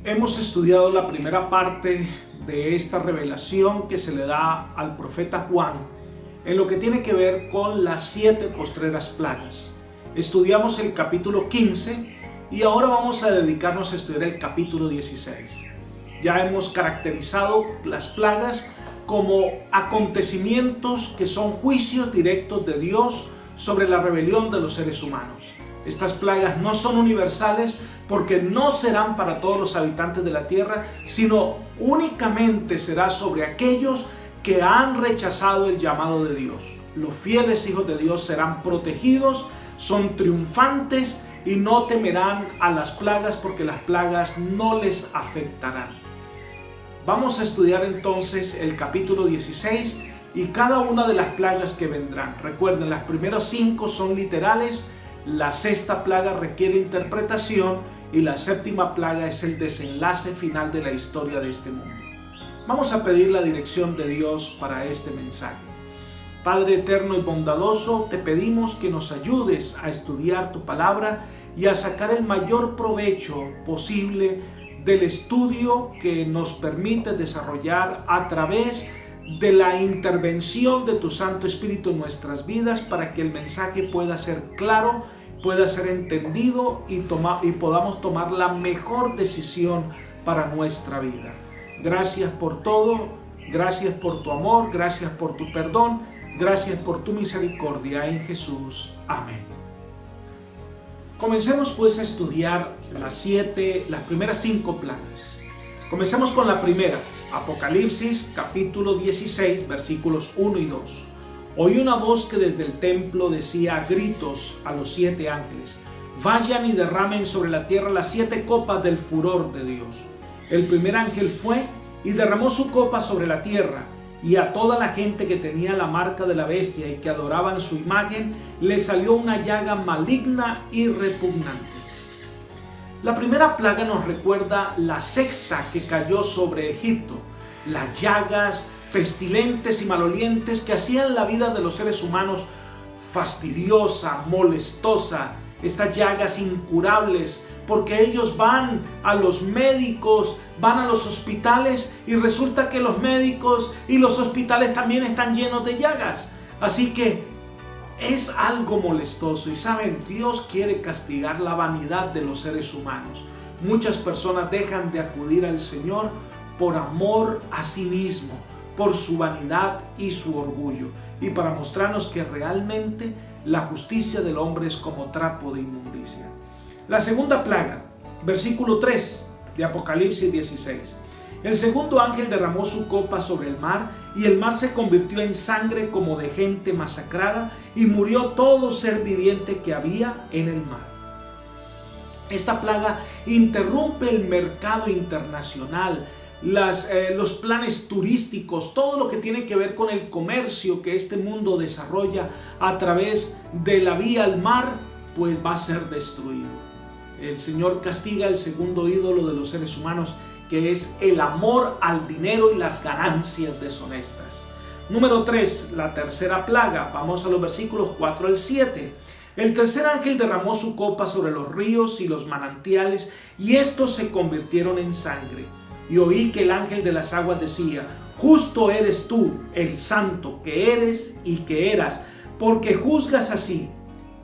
Hemos estudiado la primera parte de esta revelación que se le da al profeta Juan en lo que tiene que ver con las 7 postreras plagas. Estudiamos el capítulo 15 y ahora vamos a dedicarnos a estudiar el capítulo 16. Ya hemos caracterizado las plagas como acontecimientos que son juicios directos de Dios sobre la rebelión de los seres humanos. Estas plagas no son universales porque no serán para todos los habitantes de la tierra, sino únicamente será sobre aquellos que han rechazado el llamado de Dios. Los fieles hijos de Dios serán protegidos, son triunfantes y no temerán a las plagas porque las plagas no les afectarán. Vamos a estudiar entonces el capítulo 16 y cada una de las plagas que vendrán. Recuerden, las primeras 5 son literales, la 6ª plaga requiere interpretación y la 7ª plaga es el desenlace final de la historia de este mundo. Vamos a pedir la dirección de Dios para este mensaje. Padre eterno y bondadoso, te pedimos que nos ayudes a estudiar tu palabra y a sacar el mayor provecho posible del estudio que nos permite desarrollar a través de la intervención de tu Santo Espíritu en nuestras vidas para que el mensaje pueda ser claro, pueda ser entendido y podamos tomar la mejor decisión para nuestra vida. Gracias por todo, gracias por tu amor, gracias por tu perdón, gracias por tu misericordia en Jesús. Amén. Comencemos pues a estudiar las primeras 5 plagas. Comencemos con la primera, Apocalipsis capítulo 16 versículos 1 y 2. Oí una voz que desde el templo decía a gritos a los 7 ángeles: vayan y derramen sobre la tierra las 7 copas del furor de Dios. El primer ángel fue y derramó su copa sobre la tierra, y a toda la gente que tenía la marca de la bestia y que adoraban su imagen, le salió una llaga maligna y repugnante. La primera plaga nos recuerda la 6ª que cayó sobre Egipto, las llagas pestilentes y malolientes que hacían la vida de los seres humanos fastidiosa, molestosa, estas llagas incurables, porque ellos van a los médicos, van a los hospitales y resulta que los médicos y los hospitales también están llenos de llagas. Así que es algo molestoso y saben, Dios quiere castigar la vanidad de los seres humanos. Muchas personas dejan de acudir al Señor por amor a sí mismo, por su vanidad y su orgullo, y para mostrarnos que realmente la justicia del hombre es como trapo de inmundicia. La segunda plaga, versículo 3 de Apocalipsis 16. El segundo ángel derramó su copa sobre el mar, y el mar se convirtió en sangre como de gente masacrada, y murió todo ser viviente que había en el mar. Esta plaga interrumpe el mercado internacional, los planes turísticos, todo lo que tiene que ver con el comercio que este mundo desarrolla a través de la vía al mar, pues va a ser destruido. El Señor castiga el segundo ídolo de los seres humanos, que es el amor al dinero y las ganancias deshonestas. Número 3, la tercera plaga. Vamos a los versículos 4 al 7. El tercer ángel derramó su copa sobre los ríos y los manantiales, y estos se convirtieron en sangre. Y oí que el ángel de las aguas decía: justo eres tú, el santo que eres y que eras, porque juzgas así.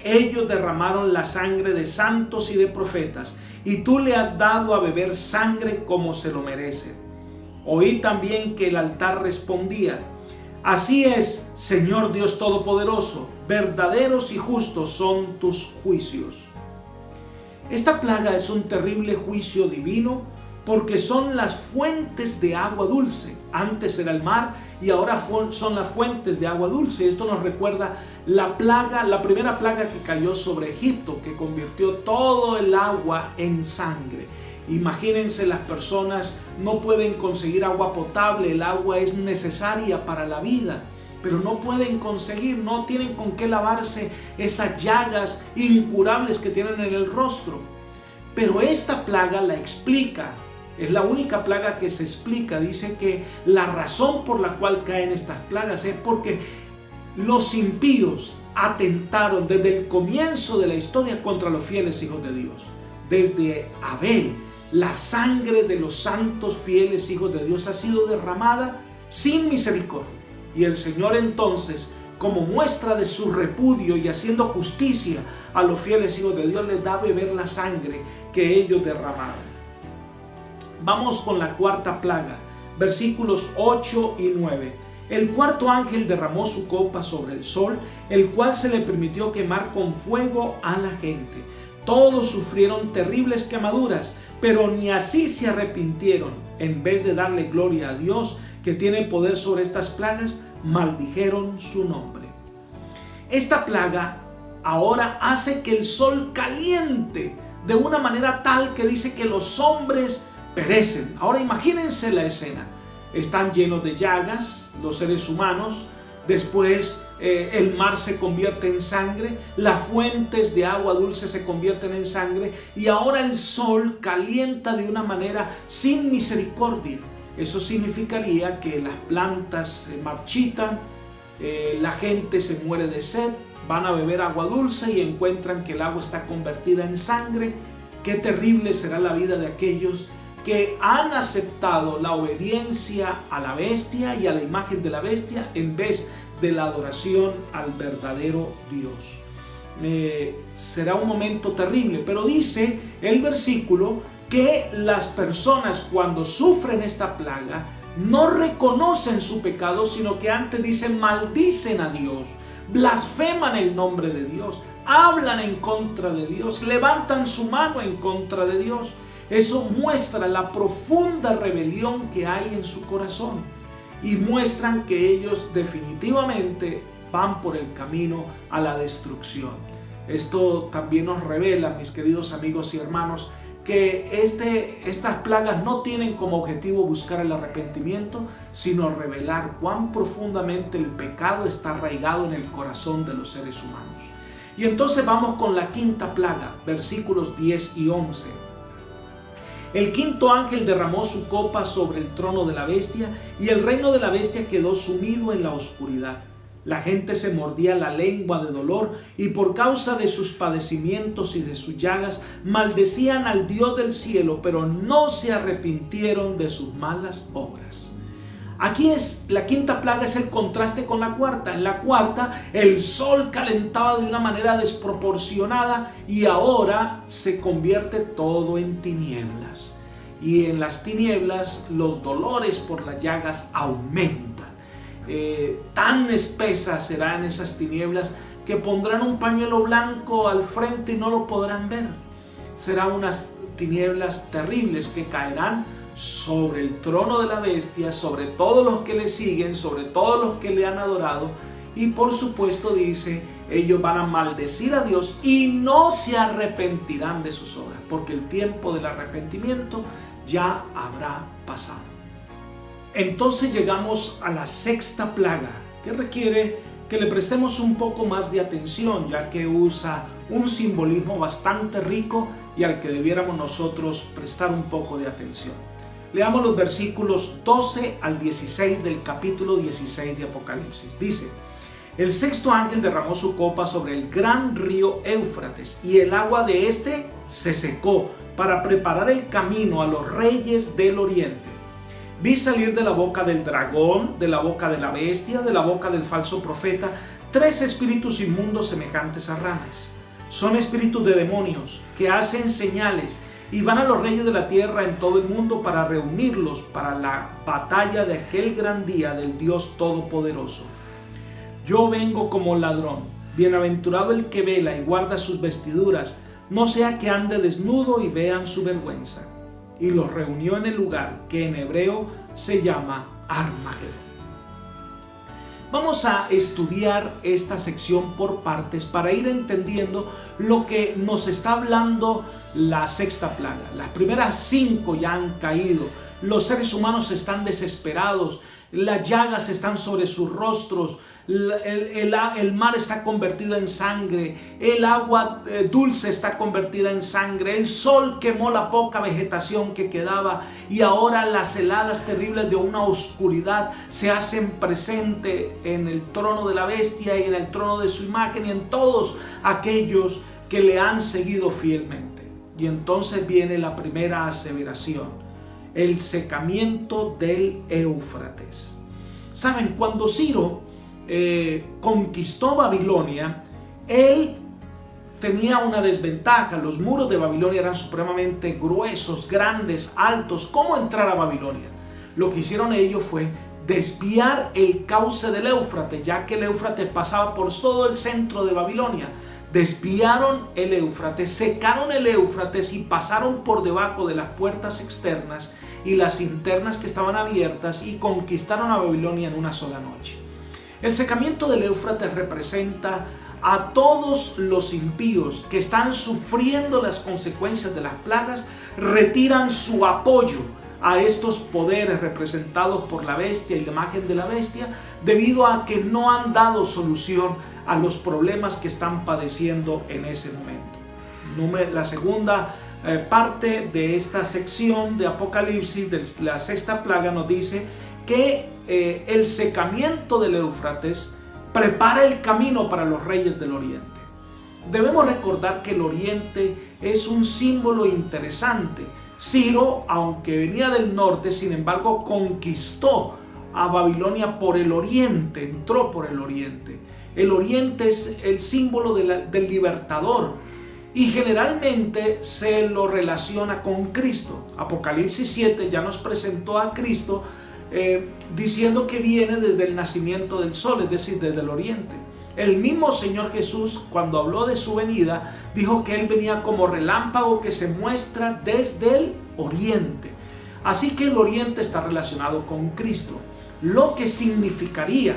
Ellos derramaron la sangre de santos y de profetas, y tú le has dado a beber sangre como se lo merece. Oí también que el altar respondía: así es, Señor Dios Todopoderoso, verdaderos y justos son tus juicios. Esta plaga es un terrible juicio divino, porque son las fuentes de agua dulce. Antes era el mar y ahora son las fuentes de agua dulce. Esto nos recuerda la primera plaga que cayó sobre Egipto, que convirtió todo el agua en sangre. Imagínense, las personas no pueden conseguir agua potable, el agua es necesaria para la vida, pero no pueden conseguir, no tienen con qué lavarse esas llagas incurables que tienen en el rostro. Pero esta plaga la explica. Es la única plaga que se explica. Dice que la razón por la cual caen estas plagas es porque los impíos atentaron desde el comienzo de la historia contra los fieles hijos de Dios. Desde Abel la sangre de los santos fieles hijos de Dios ha sido derramada sin misericordia. Y el Señor entonces, como muestra de su repudio y haciendo justicia a los fieles hijos de Dios, les da a beber la sangre que ellos derramaron. Vamos con la cuarta plaga, versículos 8 y 9. El cuarto ángel derramó su copa sobre el sol, el cual se le permitió quemar con fuego a la gente. Todos sufrieron terribles quemaduras, pero ni así se arrepintieron. En vez de darle gloria a Dios, que tiene poder sobre estas plagas, maldijeron su nombre. Esta plaga ahora hace que el sol caliente de una manera tal que dice que los hombres perecen. Ahora imagínense la escena. Están llenos de llagas los seres humanos. Después el mar se convierte en sangre, las fuentes de agua dulce se convierten en sangre y ahora el sol calienta de una manera sin misericordia. Eso significaría que las plantas se marchitan, la gente se muere de sed, van a beber agua dulce y encuentran que el agua está convertida en sangre. Qué terrible será la vida de aquellos que han aceptado la obediencia a la bestia y a la imagen de la bestia en vez de la adoración al verdadero Dios. Será un momento terrible, pero dice el versículo que las personas cuando sufren esta plaga no reconocen su pecado, sino que antes dicen maldicen a Dios, blasfeman el nombre de Dios, hablan en contra de Dios, levantan su mano en contra de Dios. Eso muestra la profunda rebelión que hay en su corazón y muestran que ellos definitivamente van por el camino a la destrucción. Esto también nos revela, mis queridos amigos y hermanos, que estas plagas no tienen como objetivo buscar el arrepentimiento, sino revelar cuán profundamente el pecado está arraigado en el corazón de los seres humanos. Y entonces vamos con la quinta plaga, versículos 10 y 11. El quinto ángel derramó su copa sobre el trono de la bestia y el reino de la bestia quedó sumido en la oscuridad. La gente se mordía la lengua de dolor y por causa de sus padecimientos y de sus llagas maldecían al Dios del cielo, pero no se arrepintieron de sus malas obras. Aquí la quinta plaga es el contraste con la cuarta. En la cuarta el sol calentaba de una manera desproporcionada y ahora se convierte todo en tinieblas. Y en las tinieblas los dolores por las llagas aumentan. Tan espesas serán esas tinieblas que pondrán un pañuelo blanco al frente y no lo podrán ver. Serán unas tinieblas terribles que caerán sobre el trono de la bestia, sobre todos los que le siguen, sobre todos los que le han adorado. Y por supuesto dice, ellos van a maldecir a Dios y no se arrepentirán de sus obras, porque el tiempo del arrepentimiento ya habrá pasado. Entonces llegamos a la sexta plaga, que requiere que le prestemos un poco más de atención, ya que usa un simbolismo bastante rico y al que debiéramos nosotros prestar un poco de atención. Leamos los versículos 12 al 16 del capítulo 16 de Apocalipsis. Dice: el sexto ángel derramó su copa sobre el gran río Éufrates y el agua de este se secó para preparar el camino a los reyes del oriente. Vi salir de la boca del dragón, de la boca de la bestia, de la boca del falso profeta, 3 espíritus inmundos semejantes a ranas. Son espíritus de demonios que hacen señales y van a los reyes de la tierra en todo el mundo para reunirlos para la batalla de aquel gran día del Dios Todopoderoso. Yo vengo como ladrón. Bienaventurado el que vela y guarda sus vestiduras, no sea que ande desnudo y vean su vergüenza. Y los reunió en el lugar que en hebreo se llama Armagedón. Vamos a estudiar esta sección por partes para ir entendiendo lo que nos está hablando la sexta plaga. Las primeras 5 ya han caído, los seres humanos están desesperados, las llagas están sobre sus rostros, el mar está convertido en sangre, el agua dulce está convertida en sangre, el sol quemó la poca vegetación que quedaba y ahora las heladas terribles de una oscuridad se hacen presente en el trono de la bestia y en el trono de su imagen y en todos aquellos que le han seguido fielmente. Y entonces viene la primera aseveración: el secamiento del Éufrates. Saben, cuando Ciro conquistó Babilonia, él tenía una desventaja. Los muros de Babilonia eran supremamente gruesos, grandes, altos. ¿Cómo entrar a Babilonia? Lo que hicieron ellos fue desviar el cauce del Éufrates, ya que el Éufrates pasaba por todo el centro de Babilonia. Desviaron el Éufrates, secaron el Éufrates y pasaron por debajo de las puertas externas y las internas que estaban abiertas, y conquistaron a Babilonia en una sola noche. El secamiento del Éufrates representa a todos los impíos que están sufriendo las consecuencias de las plagas, retiran su apoyo a estos poderes representados por la bestia y la imagen de la bestia, debido a que no han dado solución a los problemas que están padeciendo en ese momento. La segunda parte de esta sección de Apocalipsis, de la sexta plaga, nos dice que el secamiento del Éufrates prepara el camino para los reyes del Oriente. Debemos recordar que el Oriente es un símbolo interesante. Ciro, aunque venía del norte, sin embargo conquistó a Babilonia por el oriente, entró por el oriente. El oriente es el símbolo del libertador y generalmente se lo relaciona con Cristo. Apocalipsis 7 ya nos presentó a Cristo diciendo que viene desde el nacimiento del sol, es decir, desde el oriente. El mismo Señor Jesús, cuando habló de su venida, dijo que Él venía como relámpago que se muestra desde el oriente. Así que el oriente está relacionado con Cristo, lo que significaría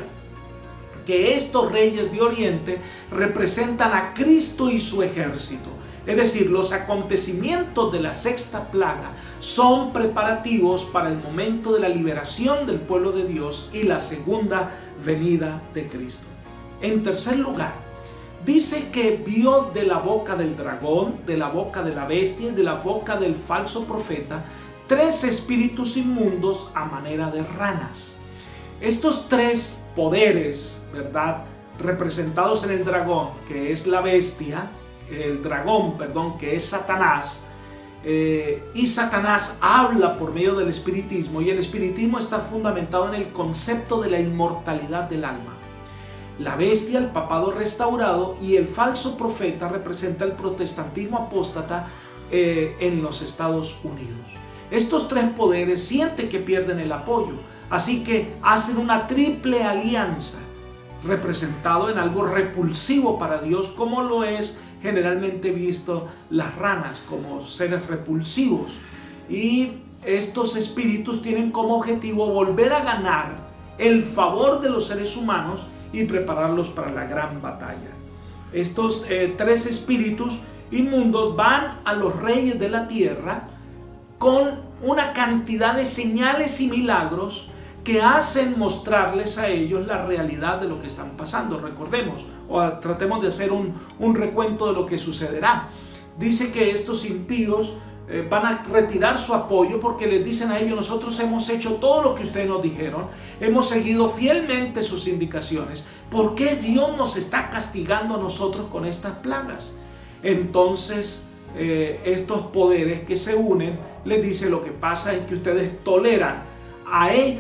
que estos reyes de oriente representan a Cristo y su ejército. Es decir, los acontecimientos de la sexta plaga son preparativos para el momento de la liberación del pueblo de Dios y la segunda venida de Cristo. En tercer lugar, dice que vio de la boca del dragón, de la boca de la bestia y de la boca del falso profeta 3 espíritus inmundos a manera de ranas. Estos 3 poderes, ¿verdad?, representados en el dragón, que es la bestia, el dragón, perdón, que es Satanás, y Satanás habla por medio del espiritismo, y el espiritismo está fundamentado en el concepto de la inmortalidad del alma. La bestia, el papado restaurado, y el falso profeta representa el protestantismo apóstata en los Estados Unidos. Estos 3 poderes sienten que pierden el apoyo, así que hacen una triple alianza, representado en algo repulsivo para Dios, como lo es generalmente visto las ranas, como seres repulsivos. Y estos espíritus tienen como objetivo volver a ganar el favor de los seres humanos y prepararlos para la gran batalla. Estos 3 espíritus inmundos van a los reyes de la tierra con una cantidad de señales y milagros que hacen mostrarles a ellos la realidad de lo que están pasando. Recordemos, o tratemos de hacer un recuento de lo que sucederá. Dice que estos impíos van a retirar su apoyo porque les dicen a ellos: nosotros hemos hecho todo lo que ustedes nos dijeron, hemos seguido fielmente sus indicaciones. ¿Por qué Dios nos está castigando a nosotros con estas plagas? Entonces estos poderes que se unen les dice: lo que pasa es que ustedes toleran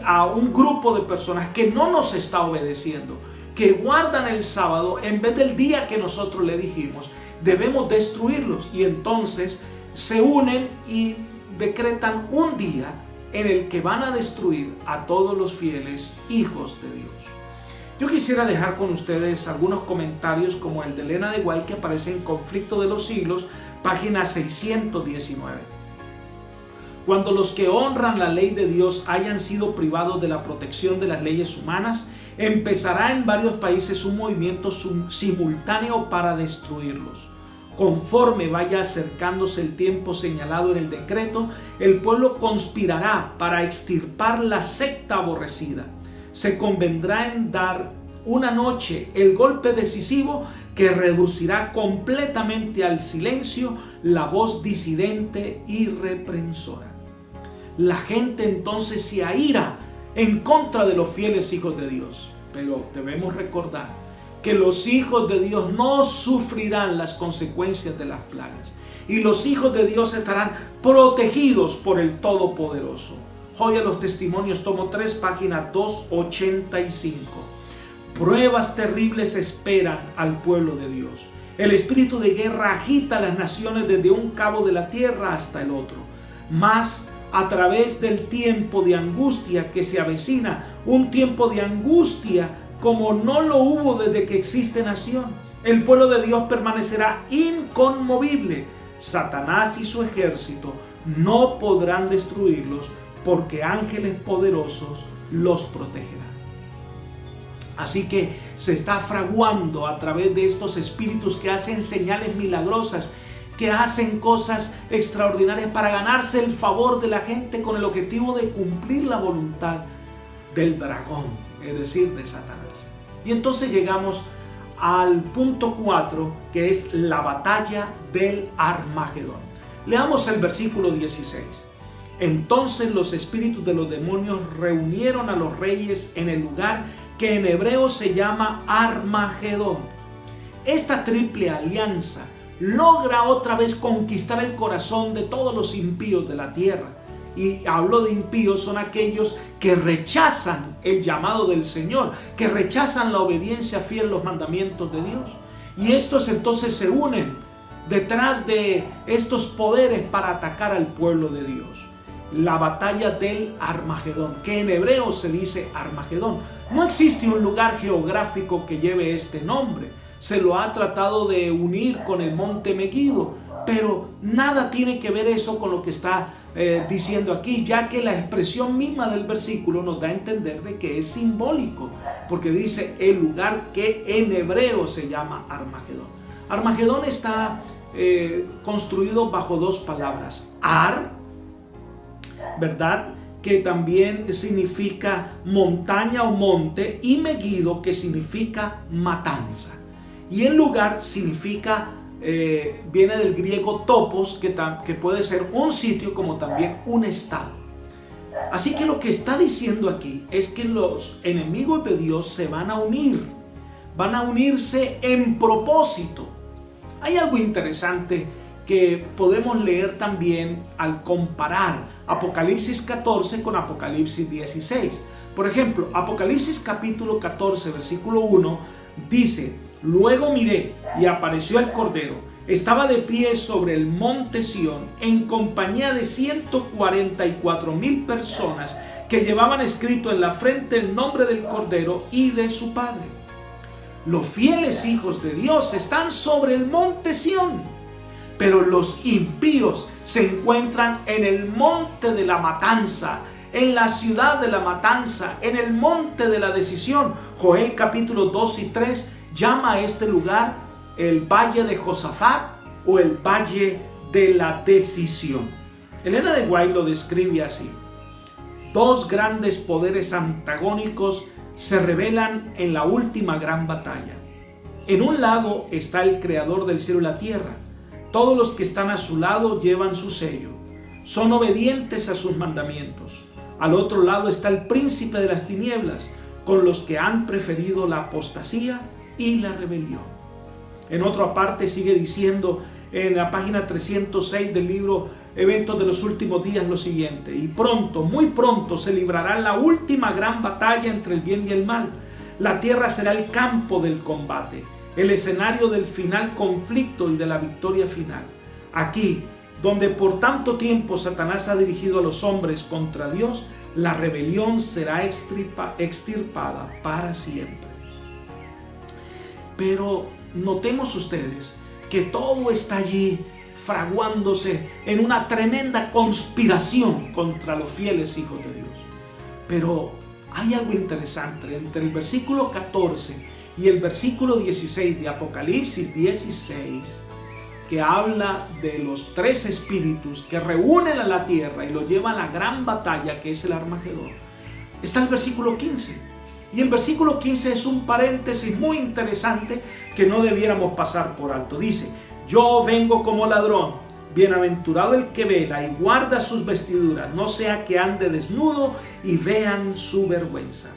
a un grupo de personas que no nos está obedeciendo, que guardan el sábado en vez del día que nosotros le dijimos. Debemos destruirlos. Y entonces se unen y decretan un día en el que van a destruir a todos los fieles hijos de Dios. Yo quisiera dejar con ustedes algunos comentarios como el de Elena de White, que aparece en Conflicto de los Siglos, página 619. Cuando los que honran la ley de Dios hayan sido privados de la protección de las leyes humanas, empezará en varios países un movimiento simultáneo para destruirlos. Conforme vaya acercándose el tiempo señalado en el decreto, el pueblo conspirará para extirpar la secta aborrecida. Se convendrá en dar una noche el golpe decisivo que reducirá completamente al silencio la voz disidente y reprensora. La gente entonces se aira en contra de los fieles hijos de Dios. Pero debemos recordar que los hijos de Dios no sufrirán las consecuencias de las plagas. y los hijos de Dios estarán protegidos por el Todopoderoso. Joya de los Testimonios, tomo 3, página 285. Pruebas terribles esperan al pueblo de Dios. El espíritu de guerra agita a las naciones desde un cabo de la tierra hasta el otro. Mas a través del tiempo de angustia que se avecina, un tiempo de angustia como no lo hubo desde que existe nación, el pueblo de Dios permanecerá inconmovible. Satanás y su ejército no podrán destruirlos, porque ángeles poderosos los protegerán. Así que se está fraguando a través de estos espíritus que hacen señales milagrosas, que hacen cosas extraordinarias para ganarse el favor de la gente con el objetivo de cumplir la voluntad del dragón, es decir, de Satanás. Y entonces llegamos al punto 4, que es la batalla del Armagedón. Leamos el versículo 16. Entonces los espíritus de los demonios reunieron a los reyes en el lugar que en hebreo se llama Armagedón. Esta triple alianza logra otra vez conquistar el corazón de todos los impíos de la tierra. Y hablo de impíos, son aquellos que rechazan el llamado del Señor, que rechazan la obediencia fiel a los mandamientos de Dios. Y estos entonces se unen detrás de estos poderes para atacar al pueblo de Dios. La batalla del Armagedón, que en hebreo se dice Armagedón. No existe un lugar geográfico que lleve este nombre. Se lo ha tratado de unir con el monte Meguido, pero nada tiene que ver eso con lo que está diciendo aquí, ya que la expresión misma del versículo nos da a entender de que es simbólico, porque dice el lugar que en hebreo se llama Armagedón. Armagedón está construido bajo dos palabras: Ar, ¿verdad?, que también significa montaña o monte, y Meguido, que significa matanza. Y el lugar significa, viene del griego topos, que puede ser un sitio como también un estado. Así que lo que está diciendo aquí es que los enemigos de Dios se van a unir, van a unirse en propósito. Hay algo interesante que podemos leer también al comparar Apocalipsis 14 con Apocalipsis 16. Por ejemplo, Apocalipsis capítulo 14, versículo 1 dice: luego miré y apareció el Cordero, estaba de pie sobre el monte Sión en compañía de 144,000 personas que llevaban escrito en la frente el nombre del Cordero y de su Padre. Los fieles hijos de Dios están sobre el monte Sión, pero los impíos se encuentran en el monte de la matanza, en la ciudad de la matanza, en el monte de la decisión. Joel capítulo 2 y 3 llama a este lugar el Valle de Josafat o el Valle de la Decisión. Elena de White lo describe así: dos grandes poderes antagónicos se revelan en la última gran batalla. En un lado está el creador del cielo y la tierra. Todos los que están a su lado llevan su sello, son obedientes a sus mandamientos. Al otro lado está el príncipe de las tinieblas, con los que han preferido la apostasía y la rebelión. En otra parte sigue diciendo en la página 306 del libro Eventos de los Últimos Días lo siguiente: y pronto, muy pronto se librará la última gran batalla entre el bien y el mal. La tierra será el campo del combate, el escenario del final conflicto y de la victoria final. Aquí, donde por tanto tiempo Satanás ha dirigido a los hombres contra Dios, la rebelión será extirpada para siempre. Pero notemos ustedes que todo está allí fraguándose en una tremenda conspiración contra los fieles hijos de Dios. Pero hay algo interesante entre el versículo 14 y el versículo 16 de Apocalipsis 16, que habla de los tres espíritus que reúnen a la tierra y lo llevan a la gran batalla que es el Armagedón. Está el versículo 15. Y el versículo 15 es un paréntesis muy interesante que no debiéramos pasar por alto. Dice: yo vengo como ladrón, bienaventurado el que vela y guarda sus vestiduras, no sea que ande desnudo y vean su vergüenza.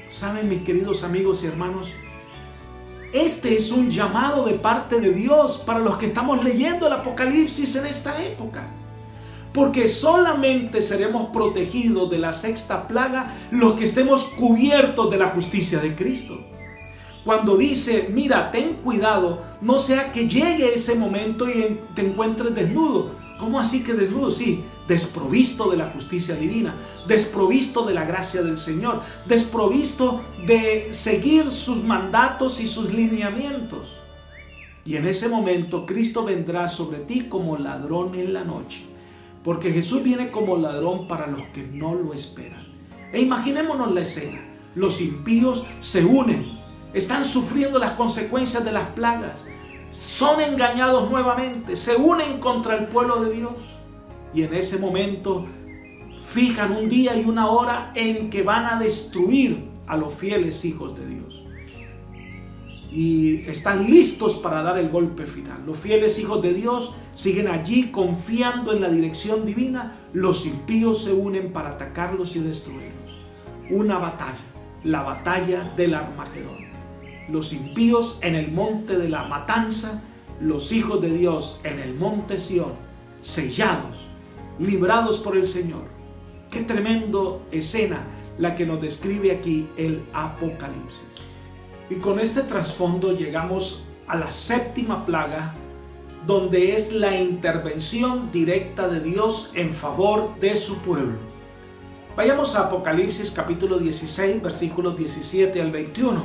¿Saben, mis queridos amigos y hermanos? Este es un llamado de parte de Dios para los que estamos leyendo el Apocalipsis en esta época. Porque solamente seremos protegidos de la sexta plaga los que estemos cubiertos de la justicia de Cristo. Cuando dice, mira, ten cuidado, no sea que llegue ese momento y te encuentres desnudo. ¿Cómo así que desnudo? Sí, desprovisto de la justicia divina, desprovisto de la gracia del Señor, desprovisto de seguir sus mandatos y sus lineamientos. Y en ese momento Cristo vendrá sobre ti como ladrón en la noche. Porque Jesús viene como ladrón para los que no lo esperan. E imaginémonos la escena. Los impíos se unen. Están sufriendo las consecuencias de las plagas. Son engañados nuevamente. Se unen contra el pueblo de Dios. Y en ese momento fijan un día y una hora en que van a destruir a los fieles hijos de Dios. Y están listos para dar el golpe final. Los fieles hijos de Dios siguen allí confiando en la dirección divina. Los impíos se unen para atacarlos y destruirlos. Una batalla, la batalla del Armagedón. Los impíos en el monte de la matanza, los hijos de Dios en el monte Sión, sellados, librados por el Señor. Qué tremendo escena la que nos describe aquí el Apocalipsis. Y con este trasfondo llegamos a la séptima plaga, donde es la intervención directa de Dios en favor de su pueblo. Vayamos a Apocalipsis capítulo 16, versículos 17 al 21.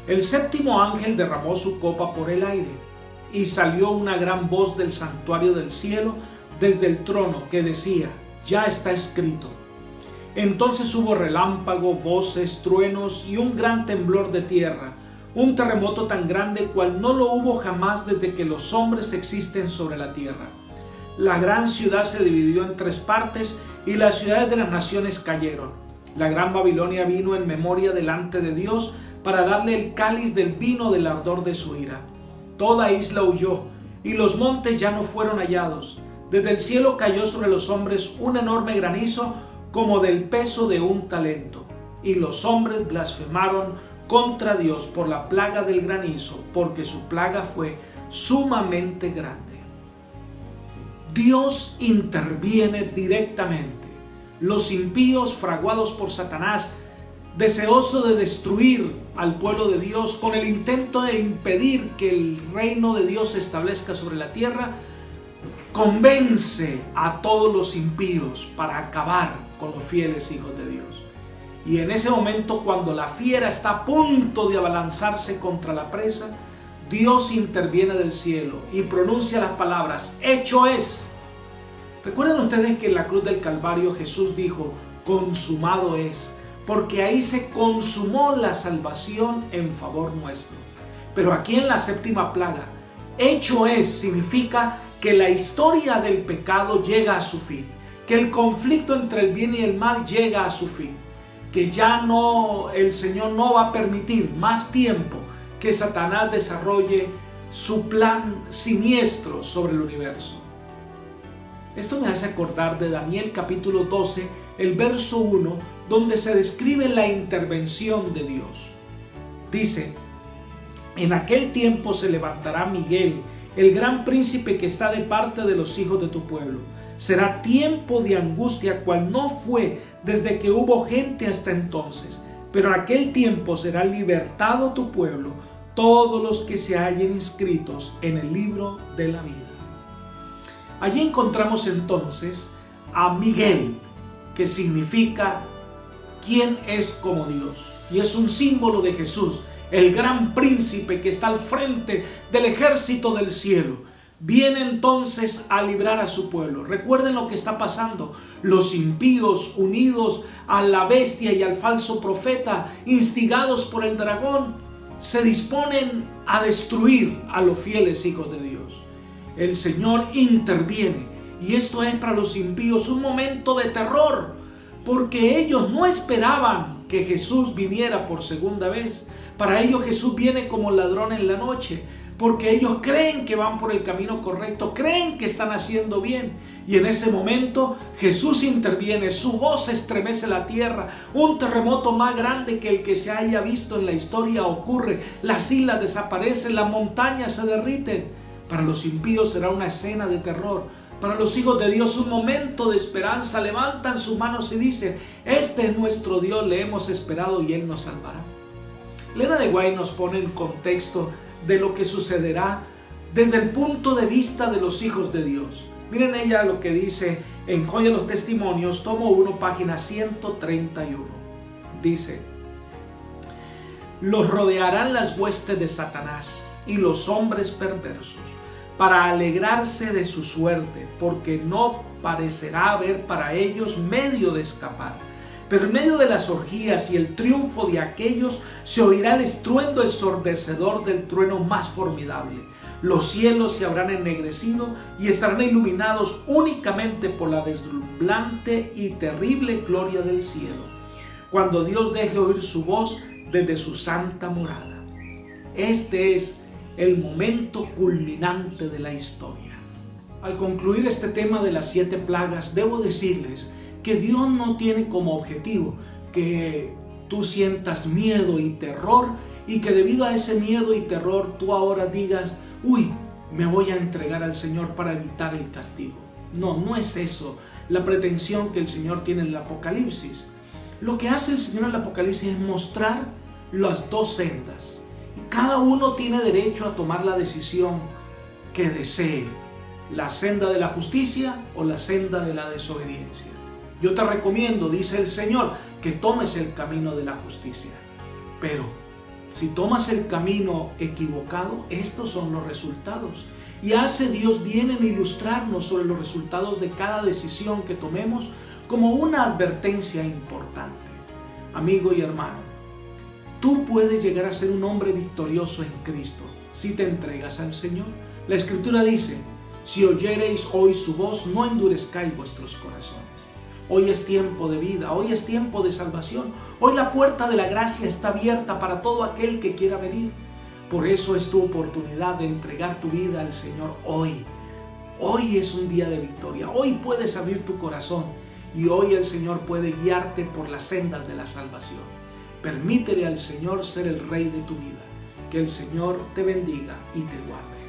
El séptimo ángel derramó su copa por el aire, y salió una gran voz del santuario del cielo, desde el trono, que decía, ya está escrito. Entonces hubo relámpago, voces, truenos y un gran temblor de tierra, un terremoto tan grande cual no lo hubo jamás desde que los hombres existen sobre la tierra. La gran ciudad se dividió en 3 partes y las ciudades de las naciones cayeron. La gran Babilonia vino en memoria delante de Dios para darle el cáliz del vino del ardor de su ira. Toda isla huyó y los montes ya no fueron hallados. Desde el cielo cayó sobre los hombres un enorme granizo como del peso de un talento. Y los hombres blasfemaron contra Dios por la plaga del granizo, porque su plaga fue sumamente grande. Dios interviene directamente. Los impíos, fraguados por Satanás, deseoso de destruir al pueblo de Dios con el intento de impedir que el reino de Dios se establezca sobre la tierra, convence a todos los impíos para acabar con los fieles hijos de Dios. Y en ese momento, cuando la fiera está a punto de abalanzarse contra la presa, Dios interviene del cielo y pronuncia las palabras, hecho es. Recuerden ustedes que en la cruz del Calvario Jesús dijo, consumado es, porque ahí se consumó la salvación en favor nuestro. Pero aquí en la séptima plaga, hecho es significa que la historia del pecado llega a su fin, que el conflicto entre el bien y el mal llega a su fin, que ya no, el Señor no va a permitir más tiempo que Satanás desarrolle su plan siniestro sobre el universo. Esto me hace acordar de Daniel capítulo 12, el verso 1, donde se describe la intervención de Dios. Dice, en aquel tiempo se levantará Miguel, el gran príncipe que está de parte de los hijos de tu pueblo. Será tiempo de angustia cual no fue desde que hubo gente hasta entonces. Pero en aquel tiempo será libertado tu pueblo, todos los que se hallen inscritos en el libro de la vida. Allí encontramos entonces a Miguel, que significa ¿quién es como Dios? Y es un símbolo de Jesús, el gran príncipe que está al frente del ejército del cielo. Viene entonces a librar a su pueblo. Recuerden lo que está pasando. Los impíos unidos a la bestia y al falso profeta, instigados por el dragón, se disponen a destruir a los fieles hijos de Dios. El Señor interviene y esto es para los impíos un momento de terror, porque ellos no esperaban que Jesús viniera por segunda vez. Para ellos Jesús viene como ladrón en la noche. porque ellos creen que van por el camino correcto, creen que están haciendo bien. Y en ese momento Jesús interviene, su voz estremece la tierra, un terremoto más grande que el que se haya visto en la historia ocurre, las islas desaparecen, las montañas se derriten. Para los impíos será una escena de terror, para los hijos de Dios un momento de esperanza. Levantan sus manos y dicen: este es nuestro Dios, le hemos esperado y Él nos salvará. Elena de White nos pone en contexto de lo que sucederá desde el punto de vista de los hijos de Dios. Miren ella lo que dice en Joya de los Testimonios, tomo 1, página 131. Dice: los rodearán las huestes de Satanás y los hombres perversos para alegrarse de su suerte, porque no parecerá haber para ellos medio de escapar. Pero en medio de las orgías y el triunfo de aquellos se oirá el estruendo ensordecedor del trueno más formidable. Los cielos se habrán ennegrecido y estarán iluminados únicamente por la deslumbrante y terrible gloria del cielo, cuando Dios deje oír su voz desde su santa morada. Este es el momento culminante de la historia. Al concluir este tema de las 7 plagas, debo decirles que Dios no tiene como objetivo que tú sientas miedo y terror y que debido a ese miedo y terror tú ahora digas: uy, me voy a entregar al Señor para evitar el castigo. No, no es eso la pretensión que el Señor tiene en el Apocalipsis. Lo que hace el Señor en el Apocalipsis es mostrar las dos sendas. Y cada uno tiene derecho a tomar la decisión que desee: la senda de la justicia o la senda de la desobediencia. Yo te recomiendo, dice el Señor, que tomes el camino de la justicia. Pero si tomas el camino equivocado, estos son los resultados. Y hace Dios bien en ilustrarnos sobre los resultados de cada decisión que tomemos como una advertencia importante. Amigo y hermano, tú puedes llegar a ser un hombre victorioso en Cristo si te entregas al Señor. La Escritura dice: si oyereis hoy su voz, no endurezcáis vuestros corazones. Hoy es tiempo de vida, hoy es tiempo de salvación. Hoy la puerta de la gracia está abierta para todo aquel que quiera venir. Por eso es tu oportunidad de entregar tu vida al Señor hoy. Hoy es un día de victoria. Hoy puedes abrir tu corazón y hoy el Señor puede guiarte por las sendas de la salvación. Permítele al Señor ser el Rey de tu vida. Que el Señor te bendiga y te guarde.